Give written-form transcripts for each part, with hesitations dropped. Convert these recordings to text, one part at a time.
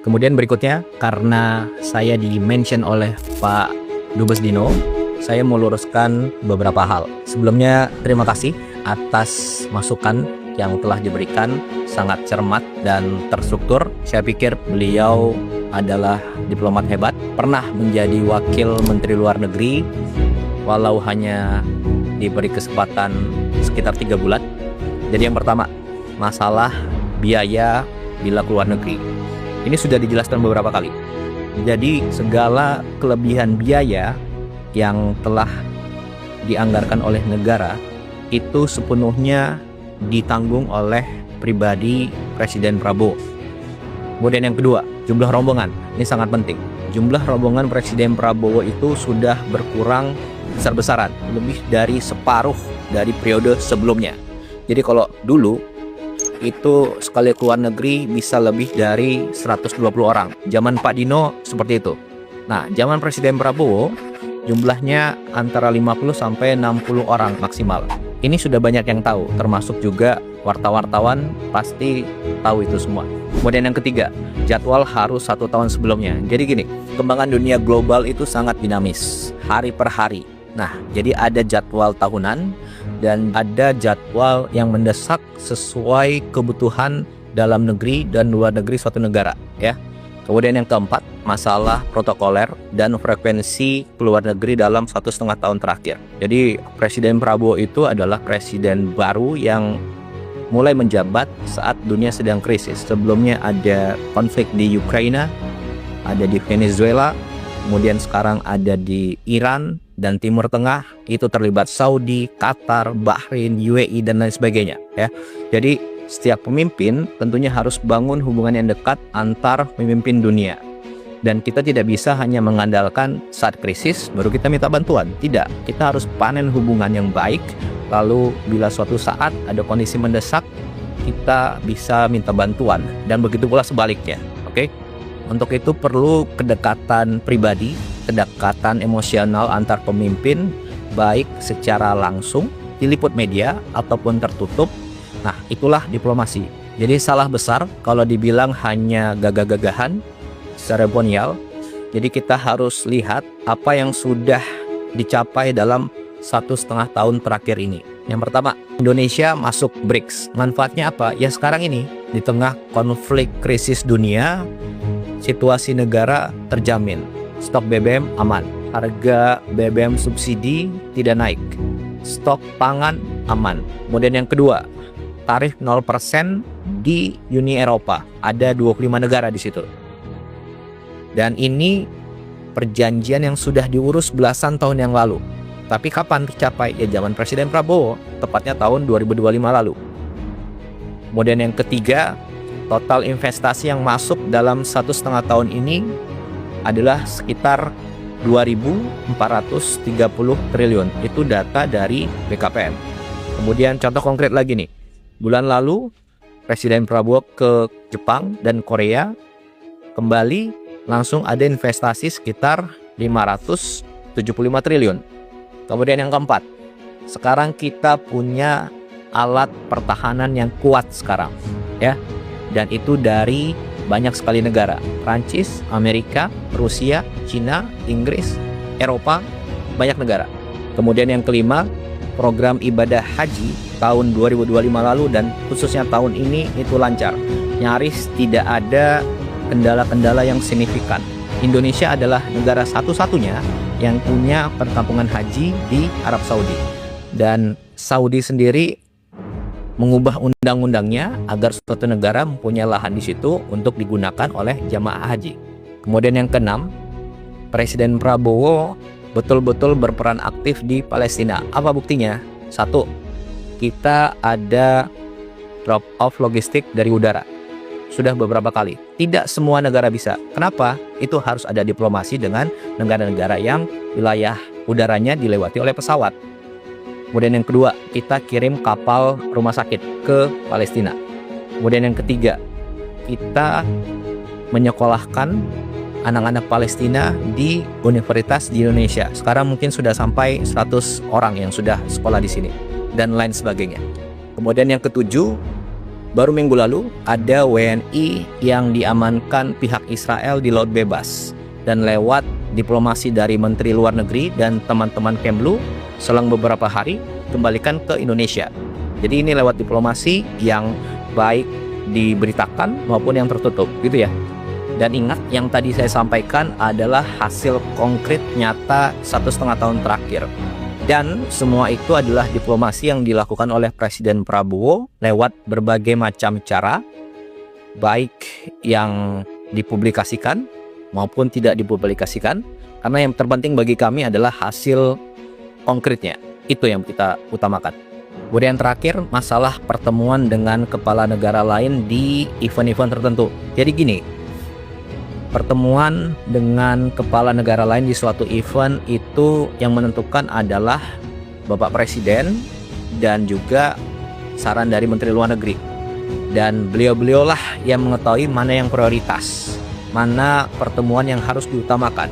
Kemudian berikutnya, karena saya di-mention oleh Pak Dubes Dino, saya mau luruskan beberapa hal. Sebelumnya, terima kasih atas masukan yang telah diberikan, sangat cermat dan terstruktur. Saya pikir beliau adalah diplomat hebat, pernah menjadi wakil Menteri Luar Negeri, walau hanya diberi kesempatan sekitar 3 bulan. Jadi yang pertama, masalah biaya bila keluar negeri. Ini sudah dijelaskan beberapa kali. Jadi segala kelebihan biaya yang telah dianggarkan oleh negara itu sepenuhnya ditanggung oleh pribadi Presiden Prabowo. Kemudian yang kedua, jumlah rombongan. Ini sangat penting. Jumlah rombongan Presiden Prabowo itu sudah berkurang besar-besaran, lebih dari separuh dari periode sebelumnya. Jadi kalau dulu itu sekali keluar negeri bisa lebih dari 120 orang. Zaman Pak Dino seperti itu. Nah, zaman Presiden Prabowo jumlahnya antara 50 sampai 60 orang maksimal. Ini sudah banyak yang tahu, termasuk juga wartawan pasti tahu itu semua. Kemudian yang ketiga, jadwal harus 1 tahun sebelumnya. Jadi gini, perkembangan dunia global itu sangat dinamis, hari per hari. Nah, jadi ada jadwal tahunan dan ada jadwal yang mendesak sesuai kebutuhan dalam negeri dan luar negeri suatu negara, ya. Kemudian yang keempat, masalah protokoler dan frekuensi keluar negeri dalam 1,5 tahun terakhir. Jadi Presiden Prabowo itu adalah presiden baru yang mulai menjabat saat dunia sedang krisis. Sebelumnya ada konflik di Ukraina, ada di Venezuela, kemudian sekarang ada di Iran dan Timur Tengah, itu terlibat Saudi, Qatar, Bahrain, UAE dan lain sebagainya, ya. Jadi setiap pemimpin tentunya harus bangun hubungan yang dekat antar pemimpin dunia. Dan kita tidak bisa hanya mengandalkan saat krisis baru kita minta bantuan. Tidak, kita harus panen hubungan yang baik. Lalu bila suatu saat ada kondisi mendesak, kita bisa minta bantuan. Dan begitu pula sebaliknya, oke? Untuk itu perlu kedekatan pribadi, kedekatan emosional antar pemimpin, baik secara langsung, diliput media, ataupun tertutup. Nah, itulah diplomasi. Jadi salah besar kalau dibilang hanya gagah-gagahan, seremonial. Jadi kita harus lihat apa yang sudah dicapai dalam 1,5 tahun terakhir ini. Yang pertama, Indonesia masuk BRICS. Manfaatnya apa? Ya sekarang ini, di tengah konflik krisis dunia, situasi negara terjamin. Stok BBM aman, harga BBM subsidi tidak naik, stok pangan aman. Kemudian yang kedua, tarif 0% di Uni Eropa. Ada 25 negara di situ. Dan ini perjanjian yang sudah diurus belasan tahun yang lalu. Tapi kapan tercapai? Ya zaman Presiden Prabowo, tepatnya tahun 2025 lalu. Kemudian yang ketiga, total investasi yang masuk dalam 1,5 tahun ini adalah sekitar 2.430 triliun. Itu data dari BKPM. Kemudian contoh konkret lagi nih. Bulan lalu Presiden Prabowo ke Jepang dan Korea, kembali langsung ada investasi sekitar 575 triliun. Kemudian yang keempat, sekarang kita punya alat pertahanan yang kuat sekarang, ya. Dan itu dari banyak sekali negara. Prancis, Amerika, Rusia, Cina, Inggris, Eropa, banyak negara. Kemudian yang kelima, program ibadah haji tahun 2025 lalu dan khususnya tahun ini itu lancar. Nyaris tidak ada kendala-kendala yang signifikan. Indonesia adalah negara satu-satunya yang punya perkampungan haji di Arab Saudi. Dan Saudi sendiri mengubah undang-undangnya agar suatu negara mempunyai lahan di situ untuk digunakan oleh jamaah haji. Kemudian yang keenam, Presiden Prabowo betul-betul berperan aktif di Palestina. Apa buktinya? 1, kita ada drop off logistik dari udara. Sudah beberapa kali. Tidak semua negara bisa. Kenapa? Itu harus ada diplomasi dengan negara-negara yang wilayah udaranya dilewati oleh pesawat. Kemudian yang kedua, kita kirim kapal rumah sakit ke Palestina. Kemudian yang ketiga, kita menyekolahkan anak-anak Palestina di universitas di Indonesia. Sekarang mungkin sudah sampai 100 orang yang sudah sekolah di sini dan lain sebagainya. Kemudian yang ketujuh, Baru minggu lalu ada WNI yang diamankan pihak Israel di Laut Bebas, dan lewat diplomasi dari Menteri Luar Negeri dan teman-teman Kemlu selang beberapa hari kembalikan ke Indonesia. Jadi ini lewat diplomasi yang baik diberitakan maupun yang tertutup gitu ya. Dan ingat, yang tadi saya sampaikan adalah hasil konkret nyata 1,5 tahun terakhir. Dan semua itu adalah diplomasi yang dilakukan oleh Presiden Prabowo lewat berbagai macam cara, baik yang dipublikasikan maupun tidak dipublikasikan, karena yang terpenting bagi kami adalah hasil konkretnya. Itu yang kita utamakan. Kemudian terakhir, masalah pertemuan dengan kepala negara lain di event-event tertentu. Jadi gini, pertemuan dengan kepala negara lain di suatu event itu yang menentukan adalah Bapak Presiden dan juga saran dari Menteri Luar Negeri. Dan beliau-beliaulah yang mengetahui mana yang prioritas, mana pertemuan yang harus diutamakan,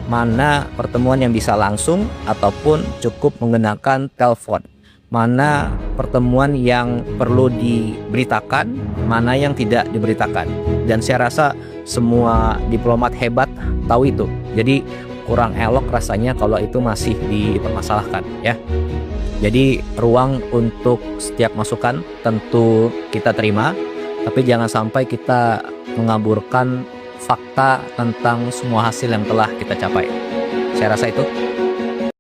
mana pertemuan yang bisa langsung ataupun cukup menggunakan telepon, mana pertemuan yang perlu diberitakan, mana yang tidak diberitakan. Dan saya rasa semua diplomat hebat tahu itu. Jadi kurang elok rasanya kalau itu masih dipermasalahkan ya. Jadi ruang untuk setiap masukan tentu kita terima, tapi jangan sampai kita mengaburkan fakta tentang semua hasil yang telah kita capai. Saya rasa itu.